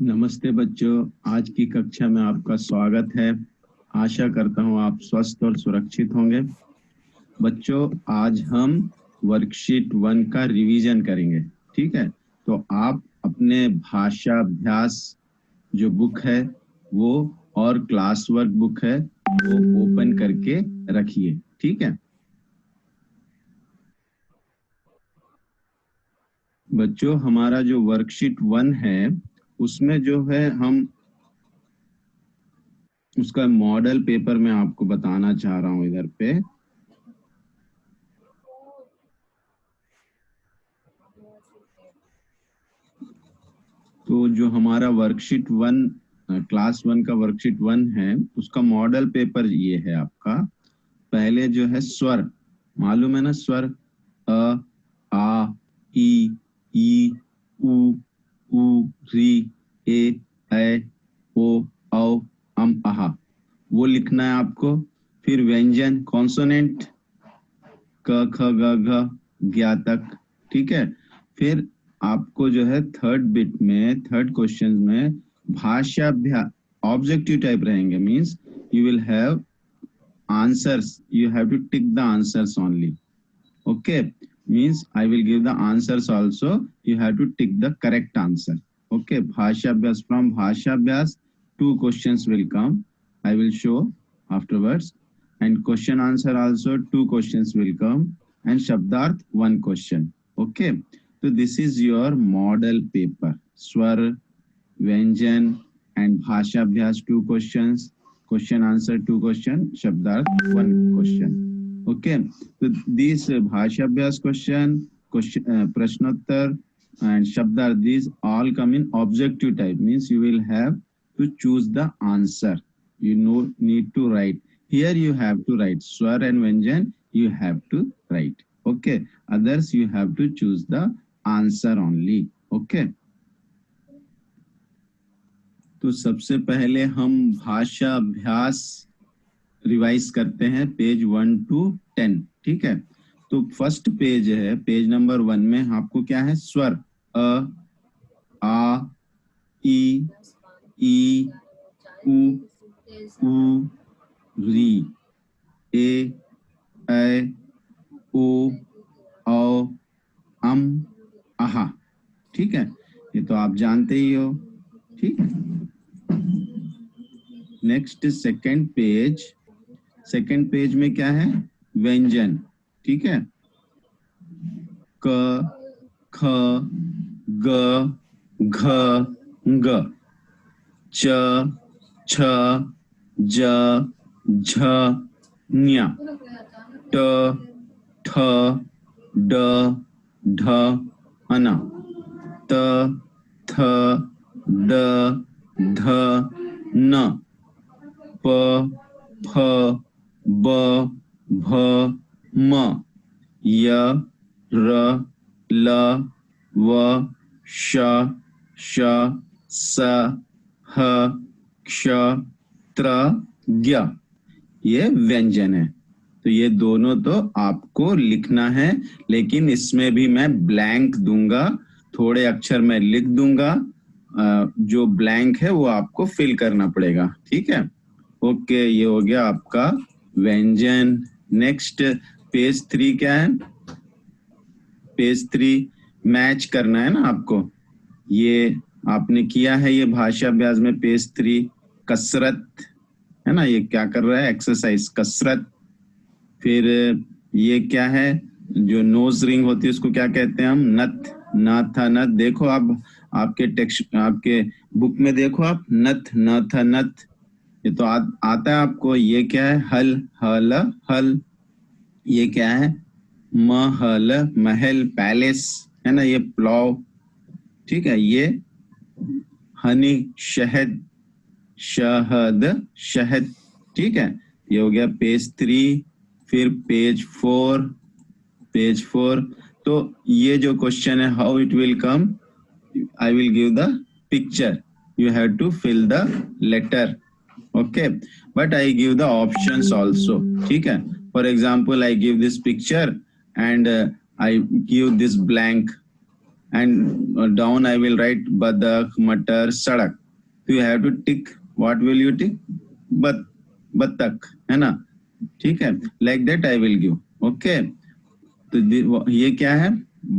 नमस्ते बच्चों, आज की कक्षा में आपका स्वागत है। आशा करता हूँ आप स्वस्थ और सुरक्षित होंगे। बच्चों, आज हम वर्कशीट 1 का रिवीजन करेंगे। ठीक है, तो आप अपने भाषा अभ्यास जो बुक है वो और क्लास वर्क बुक है वो ओपन करके रखिए। ठीक है बच्चों, हमारा जो वर्कशीट 1 है उसमें जो है हम उसका मॉडल पेपर में आपको बताना चाह रहा हूँ इधर पे। तो जो हमारा वर्कशीट 1 क्लास 1 का वर्कशीट 1 है उसका मॉडल पेपर ये है आपका। पहले जो है स्वर, मालूम है ना, स्वर अ, आ, ई, उ, री, ए, ओ, औ, आहा, वो लिखना है आपको। फिर व्यंजन कॉन्सोनेंट क ख ग घ ज्ञ तक। ठीक है, फिर आपको जो है थर्ड क्वेश्चन में भाषाभ्यास ऑब्जेक्टिव टाइप रहेंगे। Means you will have answers, you have to tick the answers only. Okay, means I will give the answers also, you have to tick the correct answer. Okay, bhasha abhyas, from bhasha abhyas 2 questions will come, I will show afterwards, and question answer also 2 questions will come, and shabdarth 1 question. Okay, so this is your model paper. Swar, Vyanjan and bhasha abhyas 2 questions, question answer 2 question, shabdarth 1 question. Okay, so these bhasha abhyas question, prashnottar and shabdarth, these all come in objective type. Means you will have to choose the answer. You know, need to write. Here you have to write swar and vyanjan, you have to write. Okay, others you have to choose the answer only. Okay, तो सबसे पहले हम भाषा अभ्यास revise करते हैं page 1 to 10। ठीक है, तो फर्स्ट पेज है, पेज नंबर 1 में आपको क्या है, स्वर अ, आ, ई, उ, री, ए, ओ, औ, आहा। ठीक है, ये तो आप जानते ही हो। ठीक है, नेक्स्ट सेकंड पेज में क्या है, व्यंजन। ठीक है, क, ख, ग, घ, ग, च, छ, ज, झ, ञ, ट, ठ, ड, ढ, न, त, थ, ड, ध, न, प, फ, ब, भ, म, य, र, ल, व, श, स, ह, क्ष, त्र, ज्ञ। ये व्यंजन है। तो ये दोनों तो आपको लिखना है, लेकिन इसमें भी मैं ब्लैंक दूंगा, थोड़े अक्षर मैं लिख दूंगा, जो ब्लैंक है वो आपको फिल करना पड़ेगा। ठीक है, ओके, ये हो गया आपका व्यंजन। नेक्स्ट पेज 3 क्या है, पेज 3 मैच करना है ना आपको। ये आपने किया है, ये भाषा अभ्यास में पेज 3 कसरत है ना, ये क्या कर रहा है, एक्सरसाइज कसरत। फिर ये क्या है, जो नोज रिंग होती है उसको क्या कहते हैं हम, नथ, ना था नथ। देखो आप, आपके टेक्स्ट, आपके बुक में देखो आप, नथ, न था नथ, ये तो आता है आपको। ये क्या है, हल, हल, हल। ये क्या है, महल, महल, पैलेस है ना, ये प्लॉव। ठीक है, ये हनी, शहद, शहद, शहद। ठीक है, ये हो गया पेज 3। फिर पेज 4, तो ये जो क्वेश्चन है, how it will come, I will give the picture, you have to fill the letter. Okay, but I give the options also. ठीक है, for example I give this picture and I give this blank, and down I will write badak, matar, sadak. So you have to tick. What will you tick? बतख है ना, ठीक है, like that I will give. Okay, तो ये क्या है?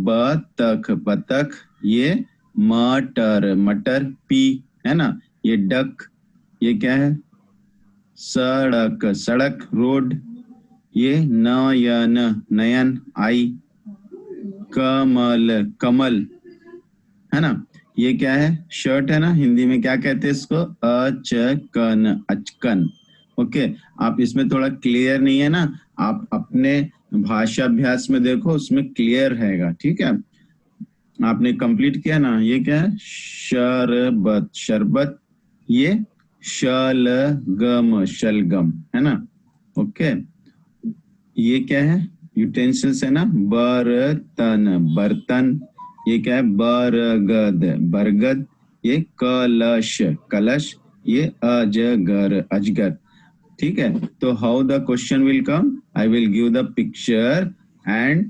बतख, बतख, ये मटर, मटर, पी है ना, ये डक, ये क्या है? सड़क, सड़क, रोड, ये नयन, नयन, आई, कमल, कमल है ना, ये क्या है? शर्ट है ना, हिंदी में क्या कहते हैं इसको? अचकन, अचकन। ओके, आप इसमें थोड़ा क्लियर नहीं है ना, आप अपने भाषा अभ्यास में देखो, उसमें क्लियर रहेगा, ठीक है। आपने कंप्लीट किया ना, ये क्या है? शरबत, शरबत, ये शलगम, शलगम है ना। ओके, ये क्या है? यूटेंसिल्स है ना, बर्तन, बर्तन, ये क्या है? बरगद, बरगद, ये कलश, कलश, ये अजगर, अजगर, ठीक है। तो how the question will come? I will give the picture and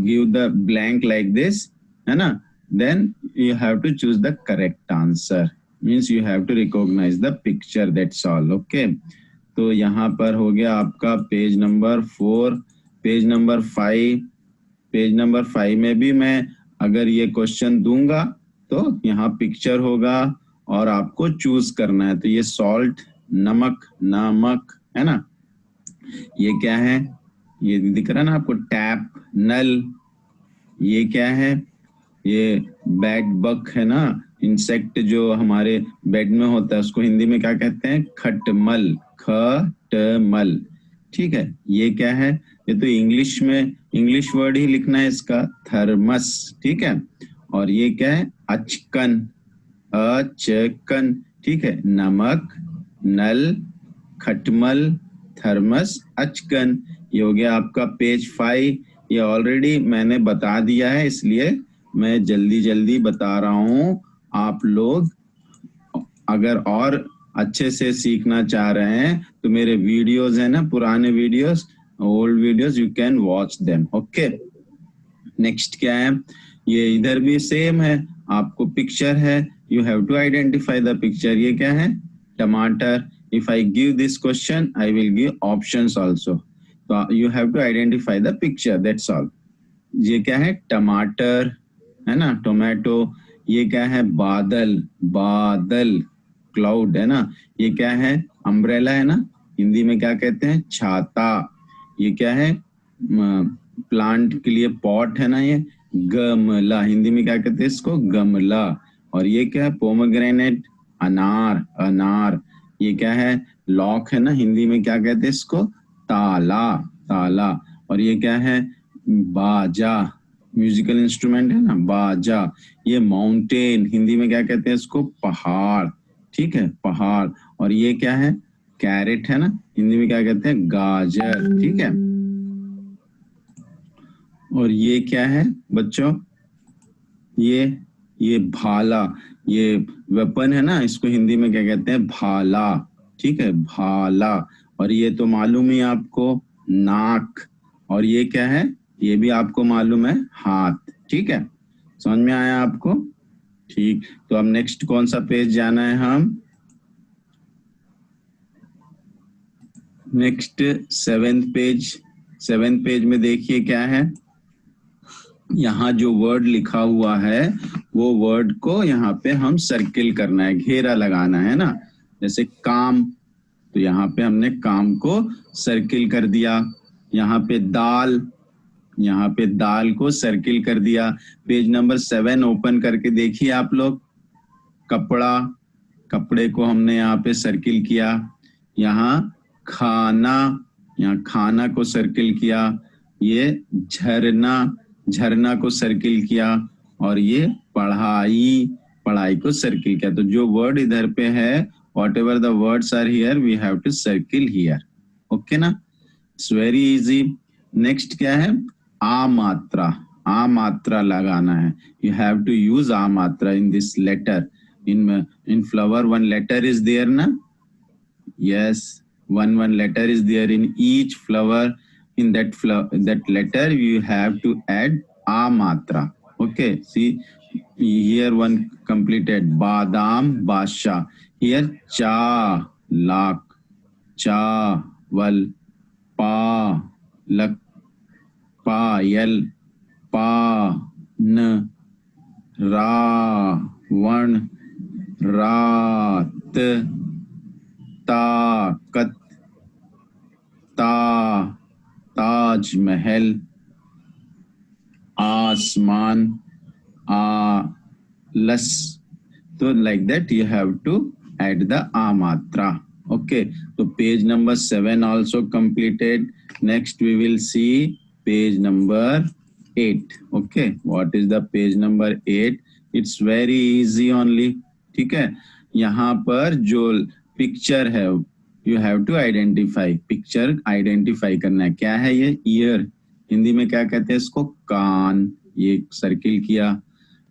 give the blank like this, है ना, then you have to choose the correct answer, means you have to recognize the picture, that's all. Okay, तो यहाँ पर हो गया आपका page number 4, page number 5, page number 5 में भी मैं अगर ये क्वेश्चन दूंगा तो यहाँ पिक्चर होगा और आपको चूज करना है। तो ये सॉल्ट, नमक, नमक है ना, ये क्या है? ये दिख रहा है ना आपको? टैप, नल, ये क्या है? ये बेड बग है ना, इंसेक्ट जो हमारे बेड में होता है, उसको हिंदी में क्या कहते हैं? खटमल, खटमल, ठीक है। ये क्या है? ये तो इंग्लिश में इंग्लिश वर्ड ही लिखना है इसका, थर्मस, ठीक है। और ये क्या है? अचकन, अचकन, ठीक है। नमक, नल, खटमल, थर्मस, अचकन, ये हो गया आपका पेज 5। ये ऑलरेडी मैंने बता दिया है, इसलिए मैं जल्दी जल्दी बता रहा हूँ। आप लोग अगर और अच्छे से सीखना चाह रहे हैं तो मेरे वीडियोस है ना, पुराने videos, old videos, you can watch them. Okay, next क्या है? ये इधर भी सेम है, आपको पिक्चर है, you have to identify the picture. ये क्या है? टमाटर। If I give this question I will give options also, तो you have to identify the picture, that's all. ये क्या है? टमाटर है ना, टोमेटो। ये क्या है? बादल, बादल, क्लाउड है ना। ये क्या है? अम्ब्रेला है ना, हिंदी में क्या कहते हैं? छाता। ये क्या है? प्लांट के लिए पॉट है ना, ये गमला, हिंदी में क्या कहते हैं इसको? गमला। और ये क्या है? पोमग्रेनेट, अनार, अनार। ये क्या है? लॉक है ना, हिंदी में क्या कहते हैं इसको? ताला, ताला। और ये क्या है? बाजा, म्यूजिकल इंस्ट्रूमेंट है ना, बाजा। ये माउंटेन, हिंदी में क्या कहते हैं इसको? पहाड़, ठीक है, पहाड़। और ये क्या है? कैरेट है ना, हिंदी में क्या कहते हैं? गाजर, ठीक है। और ये क्या है बच्चों? ये भाला, ये वेपन है ना, इसको हिंदी में क्या कहते हैं? भाला, ठीक है, भाला। और ये तो मालूम ही आपको, नाक। और ये क्या है? ये भी आपको मालूम है, हाथ, ठीक है। समझ में आया आपको? ठीक, तो अब नेक्स्ट कौन सा पेज जाना है? हम next 7th page. 7th page में देखिए क्या है, यहाँ जो वर्ड लिखा हुआ है वो वर्ड को यहाँ पे हम सर्किल करना है, घेरा लगाना है ना। जैसे काम, तो यहाँ पे हमने काम को सर्किल कर दिया। यहाँ पे दाल, यहाँ पे दाल को सर्किल कर दिया। पेज नंबर 7 ओपन करके देखिए आप लोग। कपड़ा, कपड़े को हमने यहाँ पे सर्किल किया। यहाँ खाना, यहाँ खाना को सर्किल किया। ये झरना, झरना को सर्किल किया। और ये पढ़ाई, पढ़ाई को सर्किल किया। तो जो वर्ड इधर पे है, whatever the words are here, we have to circle here. Okay ना? It's very easy. Next क्या है? आ मात्रा, आ मात्रा लगाना है। You have to use आ मात्रा in this letter. In flower one letter is there ना? Yes, one letter is there in each flower. In that letter you have to add आ मात्रा. Okay, see here one completed. Badam, basha. Here cha, lak, चावल, पालक, पायल, पान, रावण, रात, ताकत, ताजमहल, आसमान, आलस. So like that you have to add the a matra. Okay, so page number 7 also completed. Next we will see page number 8. Okay, what is the page number 8? It's very easy only. ठीक है, यहाँ पर जो picture है you have to identify. Picture identify करना है. क्या है ये? ईयर. हिंदी में क्या कहते हैं इसको? कान. ये सर्किल किया.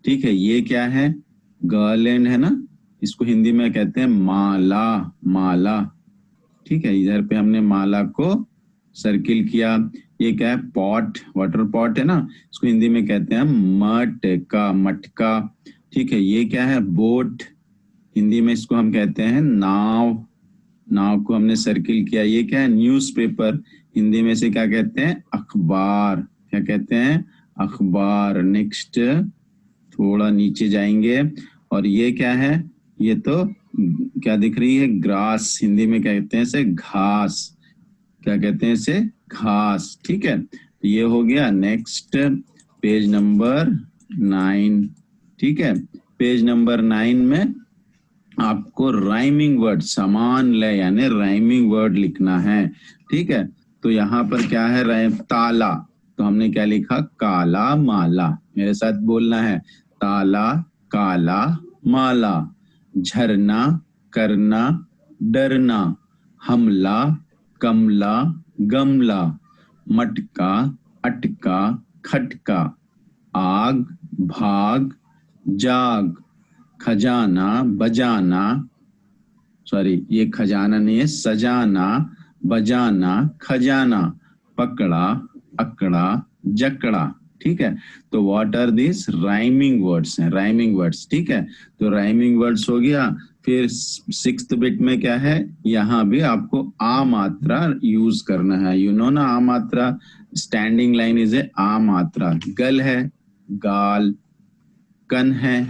ठीक है, ये क्या है? गर्लैंड है ना, इसको हिंदी में कहते हैं माला. माला. ठीक है, इधर पे हमने माला को सर्किल किया. ये क्या है? पॉट. वाटर पॉट है ना, इसको हिंदी में कहते हैं मटका. मटका. ठीक है, ये क्या है? बोट. हिंदी में इसको हम कहते हैं नाव. नाव को हमने सर्किल किया. ये क्या है? न्यूज़पेपर. हिंदी में से क्या कहते हैं? अखबार. क्या कहते हैं? अखबार. नेक्स्ट थोड़ा नीचे जाएंगे और ये क्या है? ये तो क्या दिख रही है? ग्रास. हिंदी में क्या कहते हैं इसे? घास. क्या कहते हैं इसे? घास. ठीक है, तो ये हो गया. Next page number 9. ठीक है, पेज नंबर 9 में आपको राइमिंग वर्ड, समान लय यानी राइमिंग वर्ड लिखना है. ठीक है, तो यहाँ पर क्या है? राइम. ताला, तो हमने क्या लिखा? काला माला. मेरे साथ बोलना है. ताला, काला, माला. झरना, करना, डरना. हमला, कमला, गमला. मटका, अटका, खटका. आग, भाग, जाग. खजाना, बजाना. सॉरी, ये खजाना नहीं है, सजाना, बजाना, खजाना. पकड़ा, अकड़ा, जकड़ा. ठीक है, तो what are this? Rhyming words हैं. Rhyming words. ठीक है, तो राइमिंग वर्ड्स हो गया. फिर 6th बिट में क्या है? यहाँ भी आपको आ मात्रा यूज करना है. यू नो ना आ मात्रा. स्टैंडिंग लाइन इज ए आ मात्रा. गल है, गाल. कन है,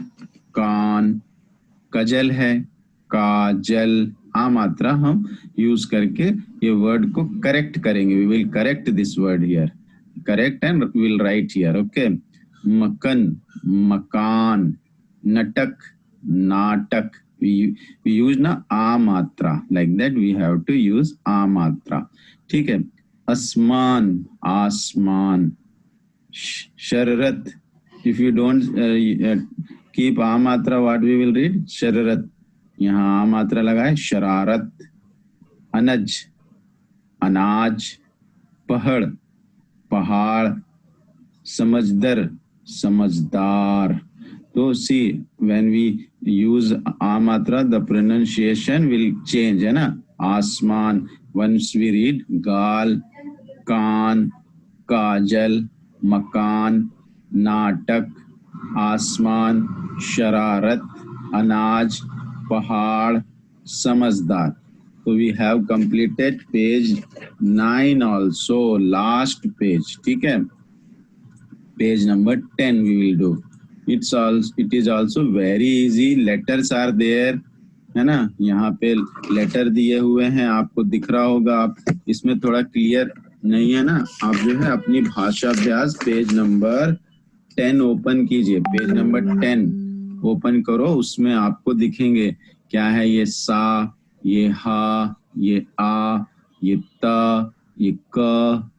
कान. कजल है, काजल. आ मात्रा हम यूज करके ये वर्ड को करेक्ट करेंगे. We will correct this word here. Correct and we will write here. Okay, मकन, मकान. नटक, नाटक. we use na a matra. Like that we have to use a matra. ठीक है, asman, आसमान. शररत. if you don't keep a matra, what we will read? शररत. यहाँ आ मात्रा लगाए. शरारत. अनज, अनाज. पहाड़, पहाड़. समझदर, समझदार. तो see, when we use a matra, the pronunciation will change, है ना. आसमान. once we read गाल, कान, काजल, मकान, नाटक, आसमान, शरारत, अनाज, पहाड़, समझदार. So we have completed page 9 also, last page. ठीक है, page number 10 we will do. It is also very easy. Letters are there, है ना. यहाँ पे लेटर दिए हुए हैं, आपको दिख रहा होगा. आप इसमें थोड़ा क्लियर नहीं है ना, आप जो है अपनी भाषा अभ्यास पेज नंबर 10 ओपन कीजिए. पेज नंबर 10 ओपन करो. उसमें आपको दिखेंगे क्या है. ये सा, ये हा, ये आ, ये ता, ये क,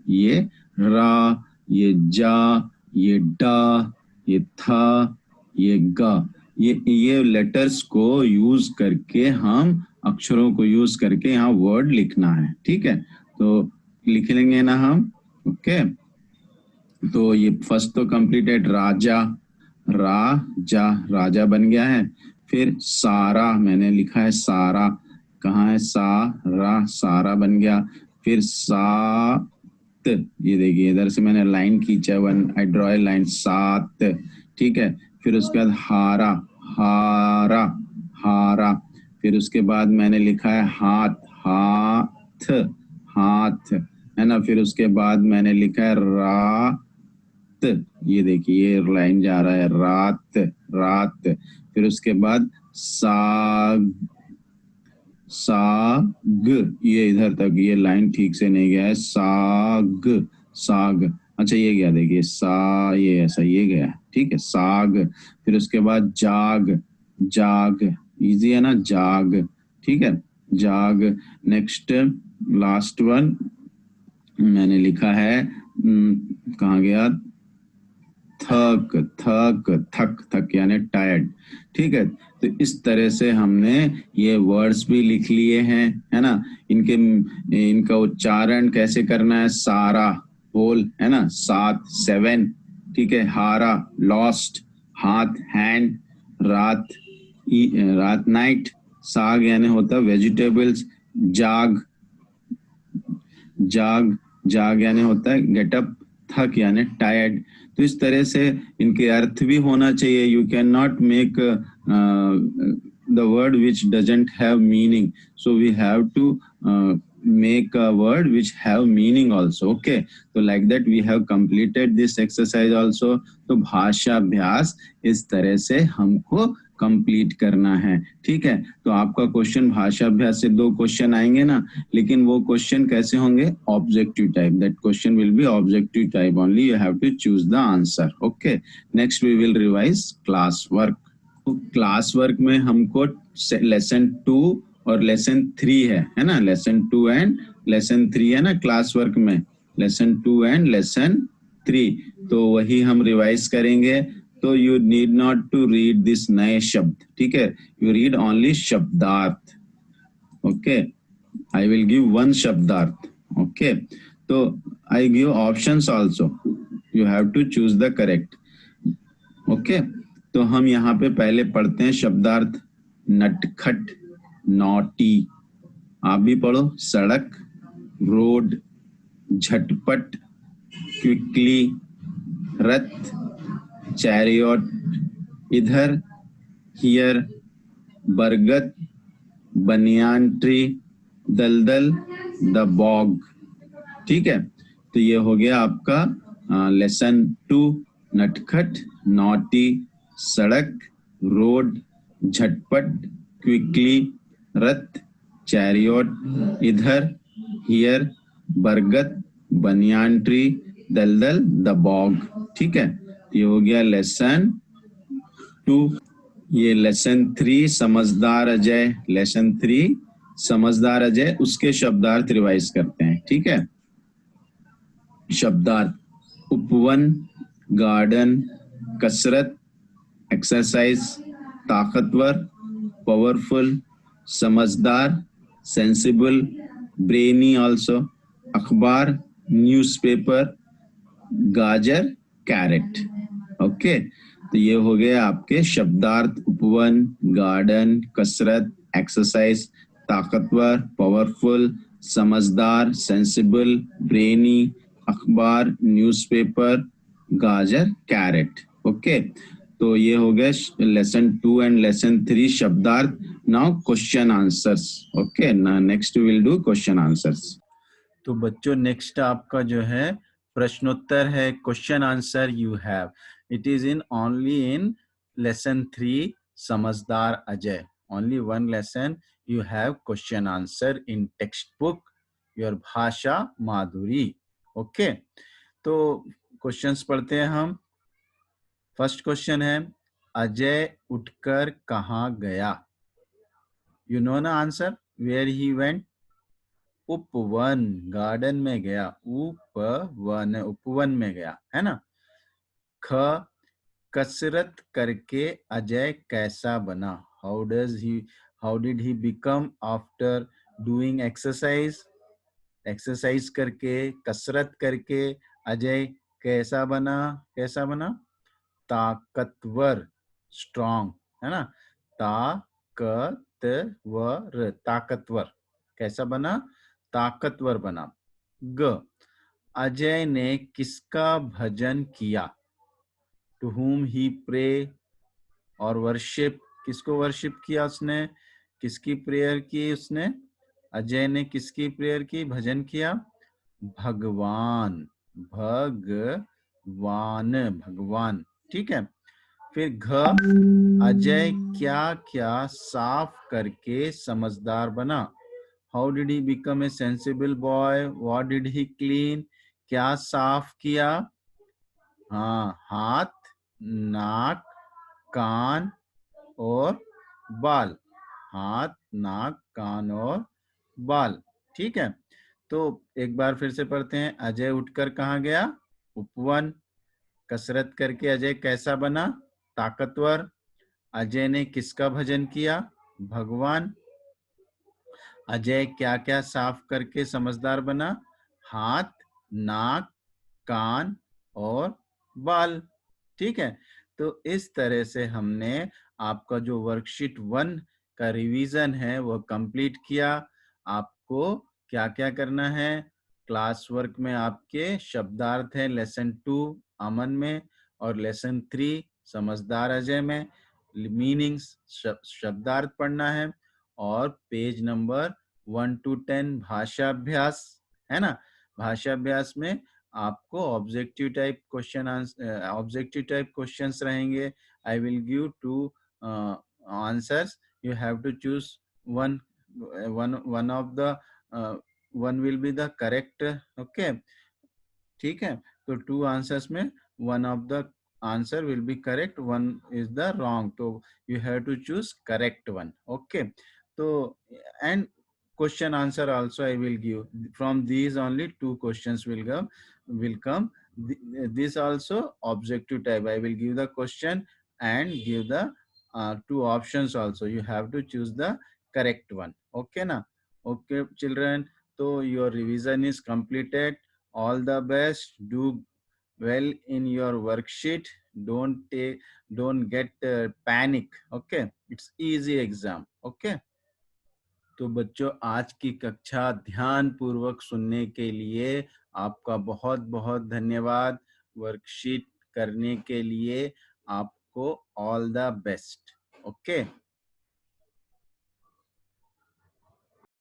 ये रा, ये जा, ये डा, ये था, ये गा. ये लेटर्स को यूज करके हम अक्षरों को यूज करके यहाँ वर्ड लिखना है. ठीक है, तो लिख लेंगे ना हम. ओके, तो ये फर्स्ट तो कंप्लीटेड. राजा, राजा. राजा बन गया है. फिर सारा, मैंने लिखा है सारा. कहाँ है? सारा. सारा बन गया. फिर सा ये देखिए इधर से मैंने लाइन खींचा, one I draw a line, सात, ठीक है। फिर उसके बाद हारा, हारा, हारा। फिर उसके बाद मैंने लिखा है हाथ, हाथ, हाथ, है ना। फिर उसके बाद मैंने लिखा है रात, ये देखिए ये लाइन जा रहा है, रात, रात। फिर उसके बाद साग, साग, ये इधर तक ये लाइन ठीक से नहीं गया है, साग, साग। अच्छा ये गया, देखिए सा, ये ऐसा ये गया, ठीक है, साग। फिर उसके बाद जाग, जाग, इजी है ना, जाग, ठीक है, जाग। नेक्स्ट लास्ट वन मैंने लिखा है, कहाँ गया, थक, थक, थक, थक यानी टायर्ड, ठीक है। तो इस तरह से हमने ये वर्ड्स भी लिख लिए हैं, है ना। इनके इनका उच्चारण कैसे करना है, सारा, होल, है ना, सात, सेवन, ठीक है, हारा, लॉस्ट, हाथ, हैंड, रात, रात, नाइट, साग यानी होता वेजिटेबल्स, जाग, जाग, जाग यानी होता है गेट अप, थक यानी टायर्ड। तो इस तरह से इनके अर्थ भी होना चाहिए। You can not make the word which doesn't have meaning, so we have to make a word which have meaning also, okay। तो like that we have completed this exercise also। तो भाषा अभ्यास इस तरह से हमको कंप्लीट करना है, ठीक है। तो आपका क्वेश्चन भाषा अभ्यास से 2 क्वेश्चन आएंगे ना, लेकिन वो क्वेश्चन कैसे होंगे, objective type, that question will be objective type only, you have to choose the answer, okay. Next we will revise class work. तो क्लास वर्क में हमको लेसन 2 और लेसन 3 है ना, लेसन 2 एंड लेसन 3 है ना क्लास वर्क में, lesson 2 and lesson 3। तो वही हम रिवाइज करेंगे। तो you need not to read this नए शब्द, ठीक है, यू रीड ओनली शब्दार्थ, ओके। आई विल गिव 1 शब्दार्थ, ओके। तो I give options also, you have to choose the correct, okay. तो हम यहाँ पे पहले पढ़ते हैं शब्दार्थ। नटखट, नॉटी, आप भी पढ़ो, सड़क, रोड, झटपट, क्विकली, रथ, चैरियट, इधर, हियर, बरगद, बनियान ट्री, दलदल, द बॉग, ठीक है। तो ये हो गया आपका लेसन 2, नटखट, नॉटी, सड़क, रोड, झटपट, क्विकली, रथ, चैरियट, इधर, हियर, बरगद, बनियान ट्री, दलदल, द बॉग, ठीक है। ये हो गया लेसन 2। ये लेसन 3 समझदार अजय, लेसन 3 समझदार अजय, उसके शब्दार्थ रिवाइज करते हैं, ठीक है। शब्दार्थ, उपवन, गार्डन, कसरत, एक्सरसाइज, ताकतवर, पावरफुल, समझदार, सेंसिबल, ब्रेनी आल्सो, अखबार, न्यूज़पेपर, गाजर, कैरेट, ओके। तो ये हो गए आपके शब्दार्थ, उपवन, गार्डन, कसरत, एक्सरसाइज, ताकतवर, पावरफुल, समझदार, सेंसिबल, ब्रेनी, अखबार, न्यूज़पेपर, गाजर, कैरेट, ओके। तो ये हो गया लेसन 2 एंड लेसन 3 शब्दार्थ। Now question answers, okay. Next will do question answers. तो बच्चों नेक्स्ट आपका जो है प्रश्नोत्तर है, question answer you have, it is in only in lesson 3 समझदार Ajay, only 1 lesson you have question answer in text book your भाषा माधुरी, ओके। तो क्वेश्चंस पढ़ते हैं हम। फर्स्ट क्वेश्चन है, अजय उठकर कहाँ गया, यू नो ना आंसर, वेयर ही वेंट, उपवन, गार्डन में गया, उपवन, उपवन में गया, है ना। ख, कसरत करके अजय कैसा बना, how did he become after doing exercise, exercise करके, कसरत करके अजय कैसा बना, कैसा बना, ताकतवर, स्ट्रॉन्ग, है ना, ताकतवर, ताकतवर, कैसा बना, ताकतवर बना। ग, अजय ने किसका भजन किया? टू whom he pray और वर्शिप, किसको वर्शिप किया उसने, किसकी प्रेयर की उसने? अजय ने किसकी प्रेयर की, भजन किया? भगवान, भगवान, भगवान, ठीक है। फिर घ, अजय क्या क्या साफ करके समझदार बना? How did he become a sensible boy? What did he clean? क्या साफ किया? हाँ, हाथ, नाक, कान और बाल। हाथ, नाक, कान और बाल, ठीक है। तो एक बार फिर से पढ़ते हैं। अजय उठकर कहाँ गया? उपवन। कसरत करके अजय कैसा बना? ताकतवर। अजय ने किसका भजन किया? भगवान। अजय क्या क्या साफ करके समझदार बना? हाथ, नाक, कान और बाल, ठीक है। तो इस तरह से हमने आपका जो वर्कशीट 1 का रिवीजन है वो कंप्लीट किया। आपको क्या क्या करना है? क्लास वर्क में आपके शब्दार्थ है लेसन 2 अमन में और लेसन 3 समझदार अजय में। मीनिंग्स शब्दार्थ पढ़ना है और पेज नंबर 1 to 10 भाषा अभ्यास है ना। भाषा अभ्यास में आपको ऑब्जेक्टिव टाइप क्वेश्चंस रहेंगे। I will give 2 answers, you have to choose one one of the one will be the correct, okay, ठीक है। तो 2 आंसर्स में one of the answer will be correct, one is the wrong, तो you have to choose correct one, okay। तो and question answer also I will give, from these only 2 questions will come. This also objective type, I will give the question and give the 2 options also, you have to choose the correct one, okay na? Okay children, so your revision is completed. All the best, do well in your worksheet, don't get panic, okay, it's easy exam, okay। तो बच्चों आज की कक्षा ध्यान पूर्वक सुनने के लिए आपका बहुत बहुत धन्यवाद। वर्कशीट करने के लिए आपको ऑल द बेस्ट, ओके।